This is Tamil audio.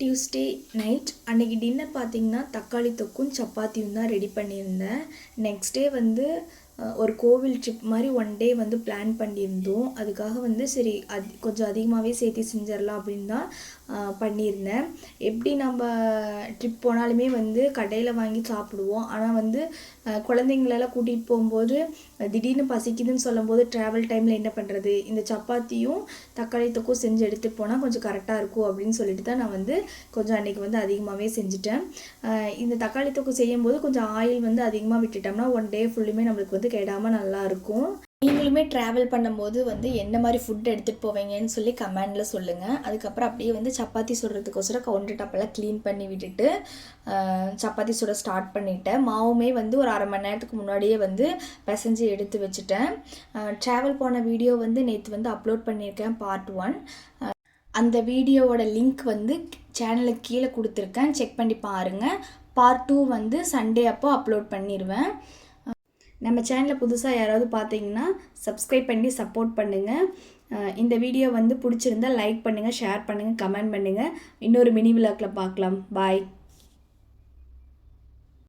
டியூஸ்டே நைட் அன்றைக்கி டின்னர் பார்த்திங்கன்னா தக்காளி தொக்கும் சப்பாத்தியும் தான் ரெடி பண்ணியிருந்தேன். நெக்ஸ்ட் டே வந்து ஒரு கோவில் ட்ரிப் மாதிரி ஒன் டே வந்து பிளான் பண்ணியிருந்தோம். அதுக்காக வந்து சரி கொஞ்சம் அதிகமாகவே சேர்த்து செஞ்சிடலாம் அப்படின்னு தான் பண்ணியிருந்தேன். எப்படி நம்ம ட்ரிப் போனாலுமே வந்து கடையில் வாங்கி சாப்பிடுவோம். ஆனால் வந்து குழந்தைங்களெல்லாம் கூட்டிகிட்டு போகும்போது திடீர்னு பசிக்குதுன்னு சொல்லும்போது ட்ராவல் டைமில் என்ன பண்ணுறது, இந்த சப்பாத்தியும் தக்காளி தொக்கும் செஞ்சு எடுத்துகிட்டு போனால் கொஞ்சம் கரெக்டாக இருக்கும் அப்படின்னு சொல்லிட்டு தான் நான் வந்து கொஞ்சம் அன்றைக்கி வந்து அதிகமாகவே செஞ்சுட்டேன். இந்த தக்காளி தொக்கு செய்யும்போது கொஞ்சம் ஆயில் வந்து அதிகமாக விட்டுட்டோம்னா ஒன் டே ஃபுல்லுமே நம்மளுக்கு வந்து கெடாமல் நல்லாயிருக்கும். நீங்களுமே ட்ராவல் பண்ணும்போது வந்து என்ன மாதிரி ஃபுட் எடுத்துகிட்டு போவீங்கன்னு சொல்லி கமெண்டில் சொல்லுங்கள். அதுக்கப்புறம் அப்படியே வந்து சப்பாத்தி சுடுறதுக்கோசரம் கவுண்டர் டாப்பெல்லாம் க்ளீன் பண்ணி விட்டுட்டு சப்பாத்தி சுட ஸ்டார்ட் பண்ணிட்டேன். மாவுமே வந்து ஒரு அரை மணி நேரத்துக்கு முன்னாடியே வந்து பிசைஞ்சு எடுத்து வச்சுட்டேன். ட்ராவல் போன வீடியோ வந்து நேற்று வந்து அப்லோட் பண்ணியிருக்கேன் பார்ட் 1. அந்த வீடியோவோட லிங்க் வந்து சேனலுக்கு கீழே கொடுத்துருக்கேன், செக் பண்ணி பாருங்கள். பார்ட் 2 வந்து சண்டே அப்போ அப்லோட் பண்ணிடுவேன். நம்ம சேனலில் புதுசாக யாராவது பார்த்தீங்கன்னா சப்ஸ்கிரைப் பண்ணி சப்போர்ட் பண்ணுங்கள். இந்த வீடியோ வந்து பிடிச்சிருந்தால் லைக் பண்ணுங்கள், ஷேர் பண்ணுங்கள், கமெண்ட் பண்ணுங்கள். இன்னொரு மினி விலாக்கில் பார்க்கலாம். பாய்.